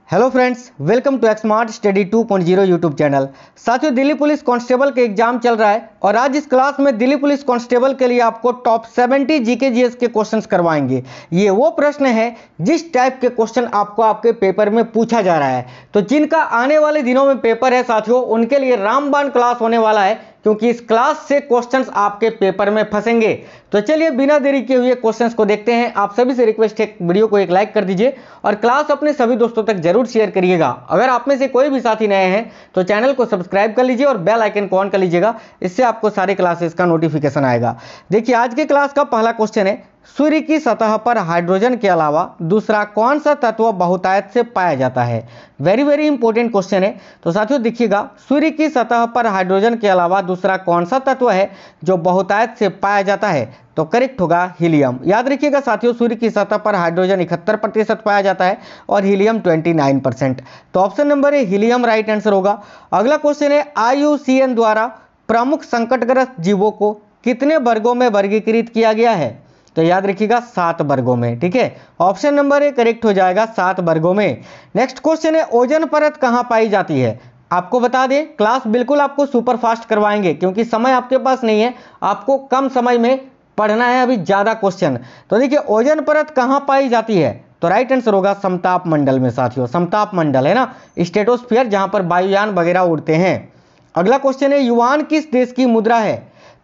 Hello friends, welcome to smart study 2.0 YouTube channel. साथियों, Delhi police constable के exam चल रहा है और आज इस क्लास में दिल्ली पुलिस कांस्टेबल के लिए आपको टॉप 70 जीके जीएस के क्वेश्चंस करवाएंगे। ये वो प्रश्न है जिस टाइप के क्वेश्चन आपको आपके पेपर में पूछा जा रहा है। तो जिनका आने वाले दिनों में पेपर है साथियों, उनके लिए रामबाण क्लास होने वाला है, क्योंकि इस क्लास से क्वेश्चंस आपके पेपर में फंसेंगे। तो चलिए बिना देरी किए हुए क्वेश्चंस को देखते हैं। आप सभी से रिक्वेस्ट है, वीडियो को एक लाइक कर दीजिए और क्लास अपने सभी दोस्तों तक जरूर शेयर करिएगा। अगर आप में से कोई भी साथी नए हैं तो चैनल को सब्सक्राइब कर लीजिए और बेल आइकन को ऑन कर लीजिएगा, इससे आपको सारे क्लासेस का नोटिफिकेशन आएगा। देखिए, आज के क्लास का पहला क्वेश्चन है, सूर्य की सतह पर हाइड्रोजन के अलावा दूसरा कौन सा तत्व बहुतायत से पाया जाता है। वेरी वेरी इंपॉर्टेंट क्वेश्चन है। तो साथियों देखिएगा, सूर्य की सतह पर हाइड्रोजन के अलावा दूसरा कौन सा तत्व है जो बहुतायत से पाया जाता है। तो करेक्ट होगा हीलियम। याद रखिएगा साथियों, सूर्य की सतह पर हाइड्रोजन 71% पाया जाता है और हीलियम 29%। तो option number A helium right answer होगा। अगला क्वेश्चन है, IUCN द्वारा प्रमुख संकटग्रस्त जीवों को कितने वर्गों में वर्गीकृत किया गया है। तो याद रखिएगा 7 वर्गों में। ठीक है, ऑप्शन नंबर ए करेक्ट हो जाएगा 7 वर्गों में। नेक्स्ट क्वेश्चन है, ओजोन परत कहां पाई जाती है। आपको बता दें, क्लास बिल्कुल आपको सुपर फास्ट करवाएंगे क्योंकि समय आपके पास नहीं है, आपको कम समय में पढ़ना है अभी ज्यादा क्वेश्चन। तो देखिए, ओजोन परत कहां पाई जाती है, तो राइट आंसर होगा समताप मंडल में। साथियों, समताप मंडल है ना, स्ट्रेटोस्फीयर, जहां पर वायुयान वगैरह उड़ते हैं। अगला क्वेश्चन है, युआन किस देश की मुद्रा है।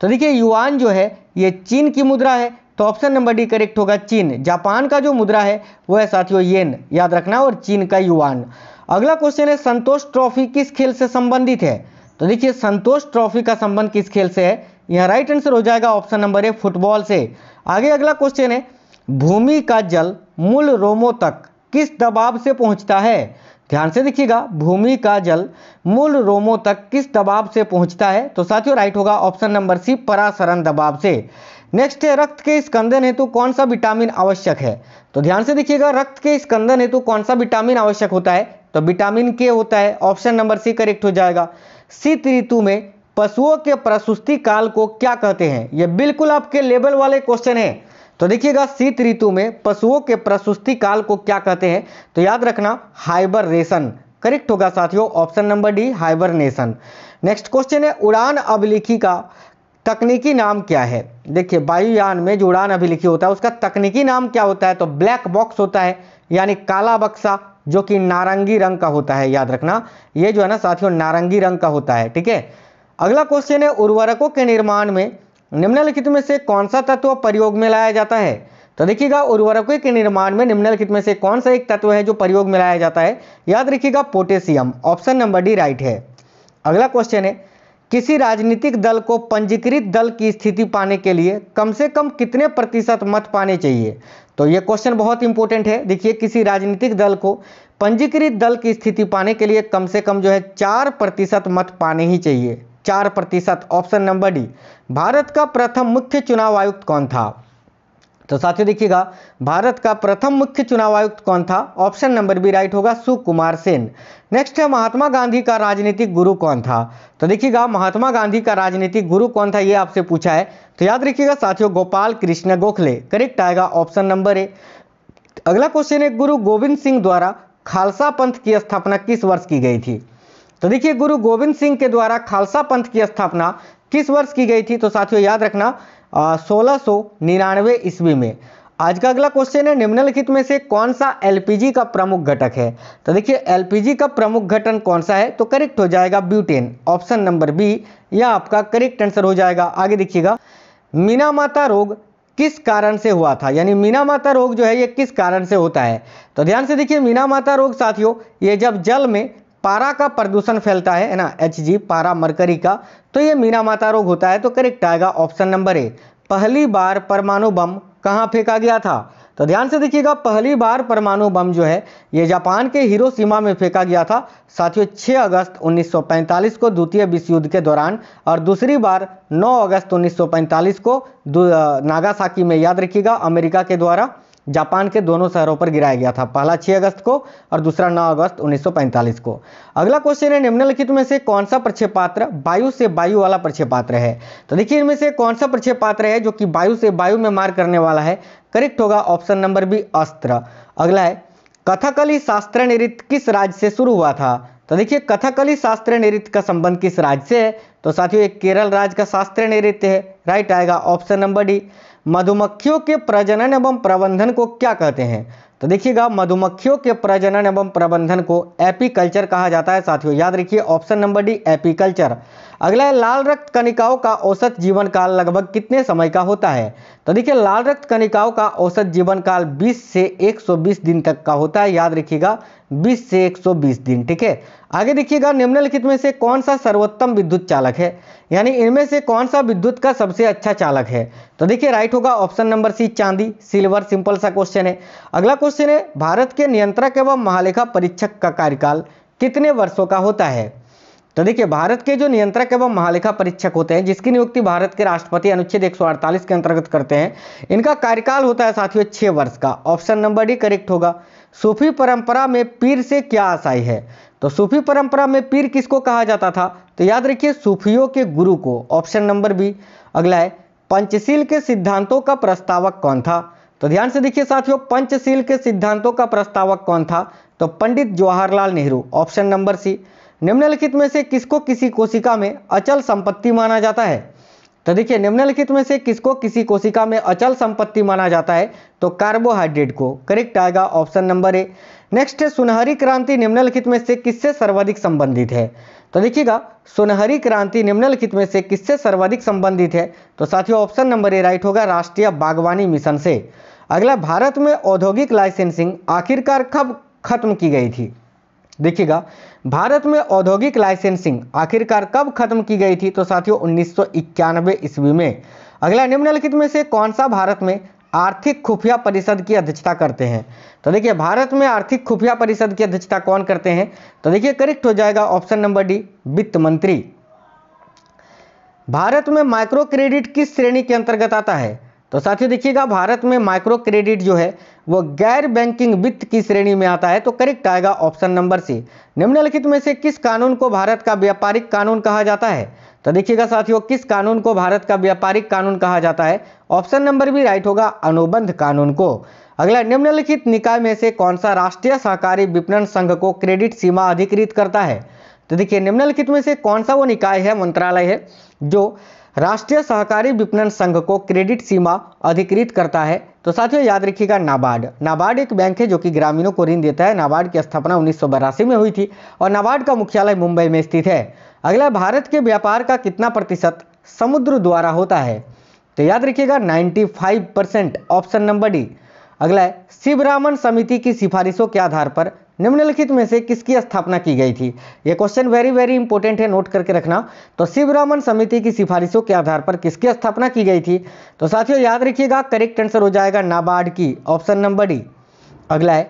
तो देखिए, युआन जो है ये चीन की मुद्रा है, तो ऑप्शन नंबर डी करेक्ट होगा चीन। जापान का जो मुद्रा है वो है साथियों येन, याद रखना, और चीन का युआन। अगला क्वेश्चन है, संतोष ट्रॉफी किस खेल से संबंधित है। तो देखिए, संतोष ट्रॉफी का संबंध किस खेल से है, यह राइट आंसर हो जाएगा ऑप्शन नंबर ए फुटबॉल से। आगे अगला क्वेश्चन है, भूमि का जल मूल रोमों तक किस दबाव से पहुंचता है। ध्यान से देखिएगा, भूमि का जल मूल रोमों तक किस दबाव से पहुंचता है। तो साथियों राइट होगा ऑप्शन नंबर सी परासरण दबाव से। नेक्स्ट है, रक्त के स्कंदन हेतु कौन सा विटामिन आवश्यक है। तो ध्यान से देखिएगा, रक्त के स्कंदन हेतु कौन सा विटामिन आवश्यक होता है, तो विटामिन के होता है। ऑप्शन नंबर सी करेक्ट हो जाएगा। शीत ऋतु में पशुओं के प्रसूति काल को क्या कहते हैं। यह बिल्कुल आपके लेवल वाले क्वेश्चन है। तो देखिएगा, शीत ऋतु में पशुओं के प्रसूति काल को क्या कहते हैं, तो याद रखना हाइबरनेशन करेक्ट होगा साथियों, option number D hibernation. Next question है, उड़ान अभिलिखी का तकनीकी नाम क्या है। देखिए, वायुयान में जो उड़ान अभिलिखी होता है उसका तकनीकी नाम क्या होता है, तो ब्लैक बॉक्स होता है, यानी काला बक्सा, जो कि नारंगी रंग का होता है। याद रखना, ये जो है ना साथियों नारंगी रंग का होता है। ठीक है, अगला क्वेश्चन है, उर्वरकों के निर्माण में निम्नलिखित में से कौन सा तत्व प्रयोग में लाया जाता है। तो देखिएगा, उर्वरकों के निर्माण में निम्नलिखित में से कौन सा एक तत्व है जो प्रयोग में लाया जाता है। याद रखिएगा potassium, option number D right है। अगला क्वेश्चन है, किसी राजनीतिक दल को पंजीकृत दल की स्थिति पाने के लिए कम से कम कितने प्रतिशत मत पाने चाहिए। तो यह क्वेश्चन बहुत इंपॉर्टेंट है। देखिए, किसी राजनीतिक दल को पंजीकृत दल की स्थिति पाने के लिए कम से कम जो है 4% मत पाने ही चाहिए, 4%। Option number D. भारत का प्रथम मुख्य चुनाव आयुक्त कौन था। तो साथियों देखिएगा, भारत का प्रथम मुख्य चुनाव आयुक्त कौन था, ऑप्शन नंबर बी राइट होगा सुकुमार सेन। नेक्स्ट है, महात्मा गांधी का राजनीतिक गुरु कौन था। तो देखिएगा, महात्मा गांधी का राजनीतिक गुरु कौन था, ये आपसे पूछा है। तो याद रखिएगा साथियों, गोपाल कृष्ण गोखले करेक्ट आएगा, ऑप्शन नंबर ए। अगला क्वेश्चन है, गुरु गोविंद सिंह द्वारा खालसा पंथ की स्थापना किस वर्ष की गई थी। तो देखिए, गुरु गोविंद सिंह के द्वारा खालसा पंथ की स्थापना किस वर्ष की गई थी। तो साथियों याद रखना 1699 ईस्वी में। आज का अगला क्वेश्चन है, निम्नलिखित में से कौन सा एलपीजी का प्रमुख घटक है। तो देखिए, एलपीजी का प्रमुख घटक कौन सा है, तो करेक्ट हो जाएगा ब्यूटेन, ऑप्शन नंबर बी, यह आपका करेक्ट आंसर हो जाएगा। आगे देखिएगा, मीनामाता रोग किस कारण से हुआ था, यानी मीनामाता रोग जो है ये किस कारण से होता है। तो ध्यान से देखिए, मीनामाता रोग साथियों ये जब जल में पारा का प्रदूषण फैलता है ना, Hg पारा मरकरी का, तो ये मीनामाता रोग होता है। तो करेक्ट आएगा ऑप्शन नंबर ए। पहली बार परमाणु बम कहां फेंका गया था। तो ध्यान से देखिएगा, पहली बार परमाणु बम जो है ये जापान के हिरोशिमा में फेंका गया था साथियों 6 अगस्त 1945 को द्वितीय विश्व युद्ध के दौरान, और दूसरी बार 9 अगस्त 1945 को नागासाकी में, याद रखिएगा, अमेरिका के द्वारा जापान के दोनों शहरों पर गिराया गया था, पहला 6 अगस्त को और दूसरा 9 अगस्त 1945 को। अगला क्वेश्चन है, निम्नलिखित में से कौन सा प्रक्षेपास्त्र वायु से वायु वाला प्रक्षेपास्त्र है। तो देखिए, इनमें से कौन सा प्रक्षेपास्त्र है जो कि वायु से वायु में मार करने वाला है। करेक्ट होगा ऑप्शन नंबर बी अस्त्र। अगला है, कथकली शास्त्रीय नृत्य किस राज्य से शुरू हुआ था? तो देखिए कथकली शास्त्रीय नृत्य का संबंध किस राज्य से है? तो साथियों एक केरल राज्य का शास्त्रीय नृत्य है। राइट आएगा ऑप्शन नंबर डी। मधुमक्खियों के प्रजनन एवं प्रबंधन को क्या कहते हैं? तो देखिएगा मधुमक्खियों के प्रजनन एवं प्रबंधन को एपीकल्चर कहा जाता है साथियों, याद रखिए ऑप्शन नंबर डी एपीकल्चर। अगला है लाल रक्त कणिकाओं का औसत जीवन काल लगभग कितने समय का होता है? तो देखिए लाल रक्त कणिकाओं का औसत जीवन काल 20 से 120 दिन तक का होता है, याद रखिएगा 20 से 120 दिन। ठीक है, आगे देखिएगा निम्नलिखित में से कौन सा सर्वोत्तम विद्युत चालक है, यानी इनमें से कौन सा विद्युत का सबसे अच्छा चालक है? तो देखिए राइट होगा ऑप्शन नंबर सी चांदी, सिल्वर। सिंपल सा क्वेश्चन है। अगला क्वेश्चन है भारत के नियंत्रक एवं महालेखा परीक्षक का कार्यकाल कितने वर्षों का होता है? तो देखिए भारत के जो नियंत्रक एवं महालेखा परीक्षक होते हैं, जिसकी नियुक्ति भारत के राष्ट्रपति अनुच्छेद 148 के अंतर्गत करते हैं, इनका कार्यकाल होता है साथियों 6 वर्ष का। ऑप्शन नंबर डी करेक्ट होगा। सूफी परंपरा में पीर से क्या आशय है? तो सूफी परंपरा में पीर किसको कहा जाता था? तो याद रखिए सूफियों के गुरु को। Option number B. अगला है पंचशील के सिद्धांतों का प्रस्तावक कौन था? तो ध्यान से देखिए साथियों पंचशील के सिद्धांतों का प्रस्तावक कौन था? तो Pandit Jawaharlal Nehru. Option number C. निम्नलिखित में से किसको किसी कोशिका में अचल संपत्ति माना जाता है? तो देखिए निम्नलिखित में से किसको किसी कोशिका में अचल संपत्ति माना जाता है? तो कार्बोहाइड्रेट को। करेक्ट आएगा ऑप्शन नंबर ए। नेक्स्ट है सुनहरी क्रांति निम्नलिखित में से किससे सर्वाधिक संबंधित है? तो देखिएगा सुनहरी क्रांति निम्नलिखित में से किससे सर्वाधिक संबंधित है? तो साथियों ऑप्शन नंबर ए राइट होगा, राष्ट्रीय बागवानी मिशन से। अगला भारत में औद्योगिक लाइसेंसिंग आखिरकार कब खत्म की गई थी? देखिएगा भारत में औद्योगिक लाइसेंसिंग आखिरकार कब खत्म की गई थी? तो साथियों 1991 ईस्वी में। अगला निम्नलिखित में से कौन सा भारत में आर्थिक खुफिया परिषद की अध्यक्षता करते हैं? तो देखिए भारत में आर्थिक खुफिया परिषद की अध्यक्षता कौन करते हैं? तो देखिए करेक्ट हो जाएगा ऑप्शन नंबर डी वित्त मंत्री। भारत में माइक्रो क्रेडिट किस श्रेणी के अंतर्गत आता है? तो साथियों देखिएगा भारत में माइक्रो क्रेडिट जो है वो गैर बैंकिंग वित्त की श्रेणी में आता है, तो करेक्ट आएगा ऑप्शन नंबर सी। निम्नलिखित में से किस कानून को भारत का व्यापारिक कानून कहा जाता है? तो देखिएगा साथियों किस कानून को भारत का व्यापारिक कानून कहा जाता है? ऑप्शन नंबर बी राइट होगा, अनुबंध कानून को। अगला निम्नलिखित निकाय में से कौन सा राष्ट्रीय सहकारी विपणन संघ को क्रेडिट सीमा अधिकृत करता है? तो देखिए निम्नलिखित में से कौन सा वो निकाय है, मंत्रालय है, जो राष्ट्रीय सहकारी विपणन संघ को क्रेडिट सीमा अधिकृत करता है? तो साथियों याद रखिएगा नाबार्ड। नाबार्ड एक बैंक है जो कि ग्रामीणों को ऋण देता है। नाबार्ड की स्थापना 1982 में हुई थी और नाबार्ड का मुख्यालय मुंबई में स्थित है। अगला भारत के व्यापार का कितना प्रतिशत समुद्र द्वारा होता है? तो याद रखिएगा 95%। Option number D. अगला है शिवरामन समिति की सिफारिशों के आधार पर निम्नलिखित में से किसकी स्थापना की गई थी? यह क्वेश्चन वेरी इंपॉर्टेंट है, नोट करके रखना। तो शिवरामन समिति की सिफारिशों के आधार पर किसकी स्थापना की गई थी? तो साथियों याद रखिएगा करेक्ट आंसर हो जाएगा नाबार्ड की। Option number D. अगला है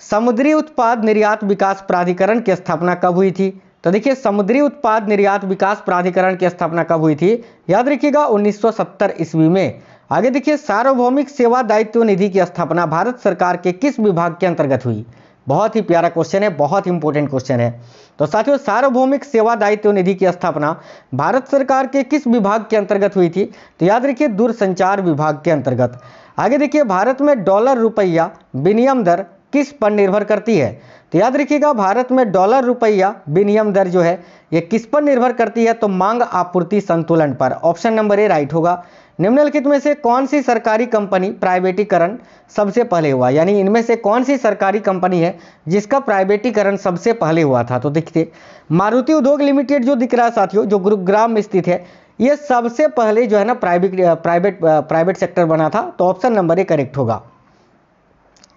समुद्री उत्पाद निर्यात विकास प्राधिकरण की स्थापना कब हुई थी? तो देखिए समुद्री उत्पाद निर्यात विकास प्राधिकरण की स्थापना कब हुई थी? याद रखिएगा 1970 ईस्वी में। आगे देखिए सार्वभौमिक सेवा दायित्व निधि की स्थापना भारत सरकार के किस विभाग के अंतर्गत हुई? बहुत ही प्यारा क्वेश्चन है, बहुत इंपॉर्टेंट क्वेश्चन है। तो साथियों सार्वभौमिक सेवा दायित्व निधि की स्थापना भारत सरकार के किस विभाग के अंतर्गत हुई थी? तो याद रखिए दूरसंचार विभाग के अंतर्गत। आगे देखिए भारत में डॉलर रुपया विनिमय दर किस पर निर्भर करती है? तो याद रखिएगा भारत में डॉलर रुपया विनिमय दर जो है ये किस पर निर्भर करती है? तो मांग आपूर्ति संतुलन पर। ऑप्शन नंबर ए राइट होगा। निम्नलिखित में से कौन सी सरकारी कंपनी प्राइवेटीकरण सबसे पहले हुआ? यानी इनमें से कौन सी सरकारी कंपनी है जिसका प्राइवेटीकरण सबसे पहले हुआ था? तो देखिए मारुति उद्योग लिमिटेड जो दिख रहा है साथियों, जो गुरुग्राम में स्थित है, ये सबसे पहले जो है ना प्राइवेट सेक्टर बना था। तो ऑप्शन नंबर ए करेक्ट होगा।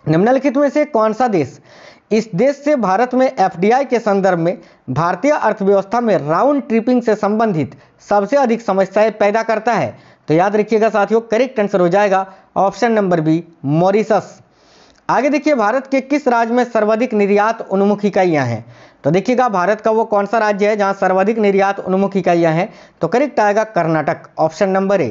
निम्नलिखित में से कौन सा देश इस देश से भारत में एफडीआई के संदर्भ में भारतीय अर्थव्यवस्था में राउंड ट्रिपिंग से संबंधित सबसे अधिक समस्याएं पैदा करता है? तो याद रखिएगा साथियों करेक्ट आंसर हो जाएगा ऑप्शन नंबर बी मॉरिशस। आगे देखिए भारत के किस राज्य में सर्वाधिक निर्यात उन्मुख इकाइयां हैं? तो देखिएगा भारत का वो कौन सा राज्य है जहां सर्वाधिक निर्यात उन्मुख इकाइयां हैं? तो करेक्ट आएगा कर्नाटक। Option number A.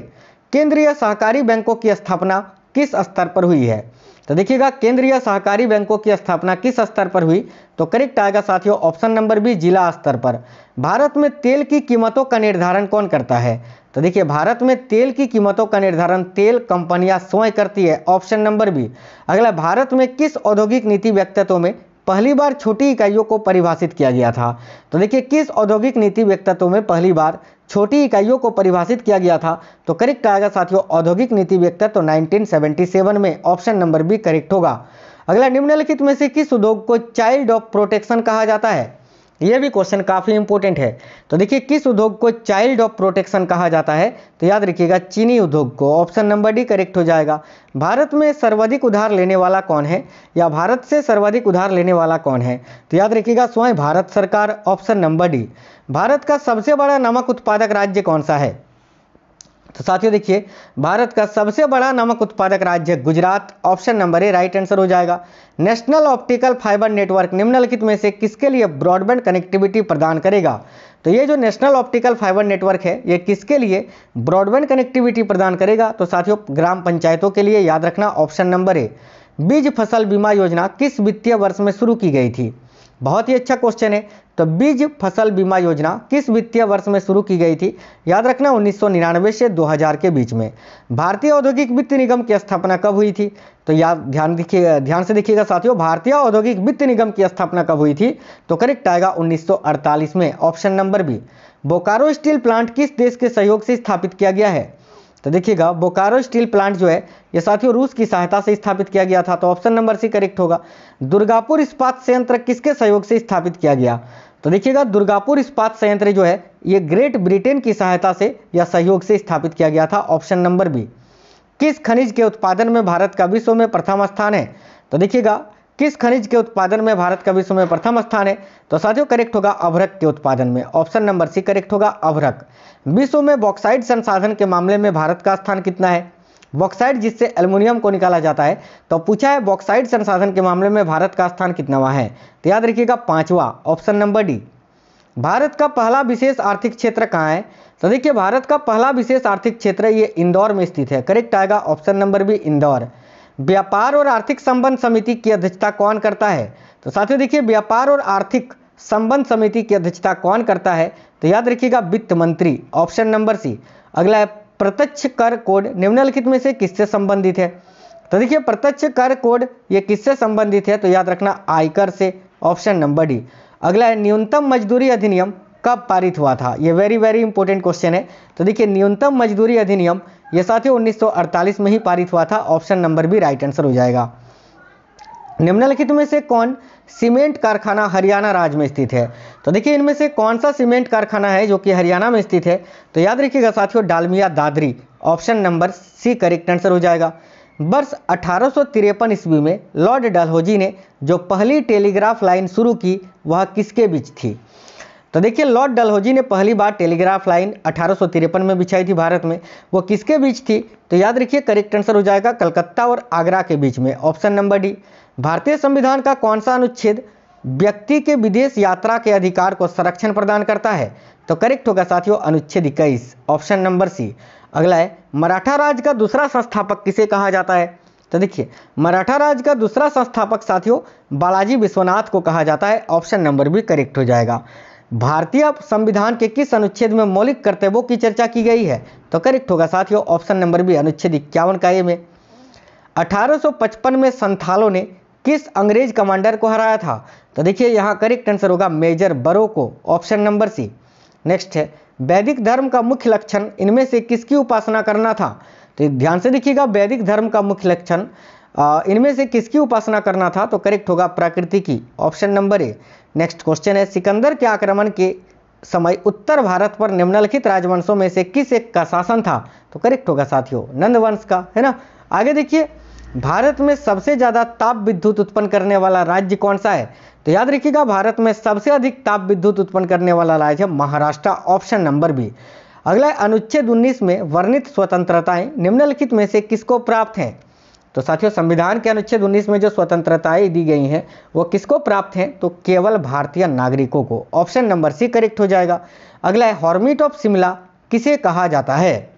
केंद्रीय सहकारी बैंकों की स्थापना किस स्तर पर हुई है? तो देखिएगा केंद्रीय सहकारी बैंकों की स्थापना किस स्तर पर हुई, तो करेक्ट आएगा साथियों ऑप्शन नंबर बी, जिला स्तर पर। भारत में तेल की कीमतों का निर्धारण कौन करता है, तो देखिए भारत में तेल की कीमतों का निर्धारण तेल कंपनियां स्वयं करती है, ऑप्शन नंबर बी। अगला, भारत में किस औद्योगिक नीति व्यक्तित्व में पहली बार छोटी इकाइयों को परिभाषित किया गया था, तो देखिए किस औद्योगिक नीति व्यक्तित्व में पहली बार छोटी इकाइयों को परिभाषित किया गया था, तो करेक्ट आएगा साथियों औद्योगिक नीति व्यक्तित्व 1977 में, ऑप्शन नंबर बी करेक्ट होगा। अगला, निम्नलिखित में से किस उद्योग को चाइल्ड ऑफ प्रोटेक्शन कहा जाता है, यह भी क्वेश्चन काफी इंपॉर्टेंट है। तो देखिए किस उद्योग को चाइल्ड ऑफ प्रोटेक्शन कहा जाता है, तो याद रखिएगा चीनी उद्योग को, ऑप्शन नंबर डी करेक्ट हो जाएगा। भारत में सर्वाधिक उधार लेने वाला कौन है, या भारत से सर्वाधिक उधार लेने वाला कौन है, तो याद रखिएगा स्वयं भारत सरकार, ऑप्शन नंबर डी। भारत का सबसे बड़ा नमक उत्पादक राज्य कौन सा है, तो साथियों देखिए भारत का सबसे बड़ा नमक उत्पादक राज्य Gujarat, option number A right answer हो जाएगा। नेशनल ऑप्टिकल फाइबर नेटवर्क निम्नलिखित में से किसके लिए ब्रॉडबैंड कनेक्टिविटी प्रदान करेगा, तो ये जो नेशनल ऑप्टिकल फाइबर नेटवर्क है ये किसके लिए ब्रॉडबैंड कनेक्टिविटी प्रदान करेगा, तो साथियों ग्राम पंचायतों के लिए, याद रखना ऑप्शन नंबर ए। बीज फसल बीमा योजना किस वित्तीय वर्ष में शुरू की गई थी, बहुत ही अच्छा क्वेश्चन है। तो बीज फसल बीमा योजना किस वित्तीय वर्ष में शुरू की गई थी, याद रखना 1999 से 2000 के बीच में। भारतीय औद्योगिक वित्त निगम की स्थापना कब हुई थी, तो याद ध्यान से देखिएगा साथियों, भारतीय औद्योगिक वित्त निगम की स्थापना कब हुई थी, तो करेक्ट आएगा 1948 में, option number B. Bokaro steel plant किस देश के सहयोग से स्थापित किया गया है, तो देखिएगा बोकारो स्टील प्लांट जो है ये साथियों रूस की सहायता से स्थापित किया गया था, तो ऑप्शन नंबर सी करेक्ट होगा। दुर्गापुर इस्पात संयंत्र किसके सहयोग से स्थापित किया गया, तो देखिएगा दुर्गापुर इस्पात संयंत्र जो है ये ग्रेट ब्रिटेन की सहायता से या सहयोग से स्थापित किया गया था, ऑप्शन नंबर बी। किस खनिज के उत्पादन में भारत का विश्व में प्रथम स्थान है, तो देखिएगा किस खनिज के उत्पादन में भारत का विश्व में प्रथम स्थान है, तो साथियों करेक्ट होगा अभ्रक के उत्पादन में, ऑप्शन नंबर सी करेक्ट होगा अभ्रक। विश्व में बॉक्साइट संसाधन के मामले में भारत का स्थान कितना है, बॉक्साइट जिससे एल्युमिनियम को निकाला जाता है, तो पूछा है बॉक्साइट संसाधन के मामले में भारत का स्थान कितनावा है, तो याद रखिएगा 5वां, ऑप्शन नंबर डी। भारत का पहला विशेष आर्थिक क्षेत्र कहाँ है, तो देखिए भारत का पहला विशेष आर्थिक क्षेत्र ये इंदौर में स्थित है, करेक्ट आएगा ऑप्शन नंबर बी इंदौर। व्यापार और आर्थिक संबंध समिति की अध्यक्षता कौन करता है, तो साथियों देखिए व्यापार और आर्थिक संबंध समिति की अध्यक्षता कौन करता है, तो याद रखिएगा वित्त मंत्री, ऑप्शन नंबर सी। अगला है प्रत्यक्ष कर कोड निम्नलिखित में से किससे संबंधित है, तो देखिए प्रत्यक्ष कर कोड ये किससे संबंधित है, तो याद रखना आयकर से, ऑप्शन नंबर डी। अगला है न्यूनतम मजदूरी अधिनियम कब पारित हुआ था, ये वेरी वेरी इंपॉर्टेंट क्वेश्चन है। तो देखिए न्यूनतम मजदूरी अधिनियम ये साथियों 1948 में ही पारित हुआ था, option number B right answer हो जाएगा। निम्नलिखित में से कौन सीमेंट कारखाना हरियाणा राज्य में स्थित है, तो देखिए इनमें से कौन सा सीमेंट कारखाना है जो कि हरियाणा में स्थित है, तो याद रखिएगा साथियों Dalmia Dadri, option number C correct answer हो जाएगा। वर्ष 1853 ईस्वी में लॉर्ड डलहौजी ने जो पहली टेलीग्राफ लाइन शुरू की वह किसके बीच थी, तो देखिए लॉर्ड डलहौजी ने पहली बार टेलीग्राफ लाइन 1853 में बिछाई थी भारत में, वो किसके बीच थी, तो याद रखिए करेक्ट आंसर हो जाएगा कलकत्ता और आगरा के बीच में, ऑप्शन नंबर डी। भारतीय संविधान का कौन सा अनुच्छेद व्यक्ति के विदेश यात्रा के अधिकार को संरक्षण प्रदान करता है, तो करेक्ट होगा साथियों अनुच्छेद 21, ऑप्शन नंबर सी। अगला है मराठा राज्य का दूसरा संस्थापक किसे कहा जाता है, तो देखिए मराठा राज्य का दूसरा संस्थापक साथियों बालाजी विश्वनाथ को कहा जाता है, ऑप्शन नंबर बी करेक्ट हो जाएगा। भारतीय संविधान के किस अनुच्छेद में मौलिक कर्तव्यों की चर्चा की गई है, तो करेक्ट होगा साथियों ऑप्शन नंबर बी अनुच्छेद 51 का ए में। 1855 में संथालों ने किस अंग्रेज कमांडर को हराया था, तो देखिए यहाँ करेक्ट आंसर होगा मेजर बरो को, ऑप्शन नंबर सी। नेक्स्ट है वैदिक धर्म का मुख्य लक्षण इनमें से किसकी उपासना करना था, तो ध्यान से देखिएगा वैदिक धर्म का मुख्य लक्षण इनमें से किसकी उपासना करना था, तो करेक्ट होगा प्रकृति की, option number A. Next question है सिकंदर के आक्रमण के समय उत्तर भारत पर निम्नलिखित राजवंशों में से किस एक का शासन था, तो करेक्ट होगा साथियों नंद वंश का, है ना। आगे देखिए भारत में सबसे ज्यादा ताप विद्युत उत्पन्न करने वाला राज्य कौन सा है, तो याद रखिएगा भारत में सबसे अधिक ताप विद्युत उत्पन्न करने वाला राज्य है महाराष्ट्र, ऑप्शन नंबर बी। अगला अनुच्छेद 19 में वर्णित स्वतंत्रताएं निम्नलिखित में से किसको प्राप्त हैं, तो साथियों संविधान के अनुच्छेद 19 में जो स्वतंत्रताएं दी गई हैं वो किसको प्राप्त हैं, तो केवल भारतीय नागरिकों को, ऑप्शन नंबर सी करेक्ट हो जाएगा। अगला है हॉर्मिट ऑफ शिमला किसे कहा जाता है,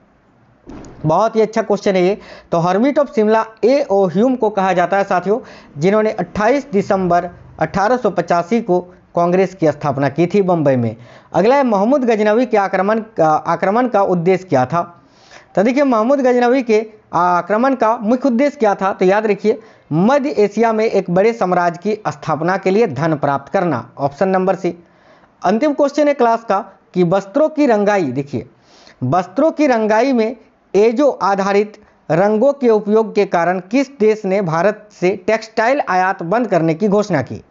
बहुत ही अच्छा क्वेश्चन है ये। तो hermit of Shimla A O Hume को कहा जाता है साथियों, जिन्होंने 28 दिसंबर 1885 को कांग्रेस की स्थापना की थी बम्बई में। अगला है महमूद गजनवी के आक्रमण का उद्देश्य क्या था। तो देखिए महमूद गजनवी के आक्रमण का मुख्य उद्देश्य क्या था, तो याद रखिए मध्य एशिया में एक बड़े साम्राज्य की स्थापना के लिए धन प्राप्त करना, ऑप्शन नंबर सी। अंतिम क्वेश्चन है क्लास का कि वस्त्रों की रंगाई, देखिए वस्त्रों की रंगाई में एजो आधारित रंगों के उपयोग के कारण किस देश ने भारत से टेक्सटाइल आयात बंद करने की घोषणा की।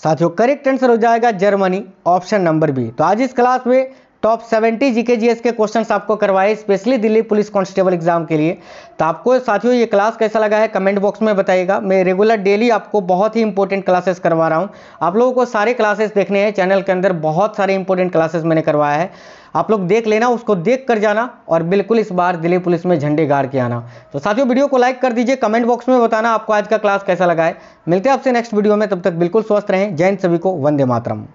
साथियों करेक्ट आंसर हो जाएगा जर्मनी, ऑप्शन नंबर बी। तो आज इस क्लास में टॉप 70 जीके जीएस के क्वेश्चंस आपको करवाए specially Delhi police constable exam के लिए। तो आपको साथियों ये क्लास कैसा लगा है कमेंट बॉक्स में बताइएगा। मैं रेगुलर डेली आपको बहुत ही इंपॉर्टेंट क्लासेस करवा रहा हूँ। आप लोगों को सारे क्लासेस देखने हैं, चैनल के अंदर बहुत सारे इंपॉर्टेंट क्लासेस मैंने करवाया है, आप लोग देख लेना, उसको देख कर जाना और बिल्कुल इस बार दिल्ली पुलिस में झंडे गाड़ के आना। तो साथियों वीडियो को लाइक कर दीजिए, कमेंट बॉक्स में बताना आपको आज का क्लास कैसा लगा है। मिलते हैं आपसे नेक्स्ट वीडियो में, तब तक बिल्कुल स्वस्थ रहें। जय हिंद, सभी को वंदे मातरम।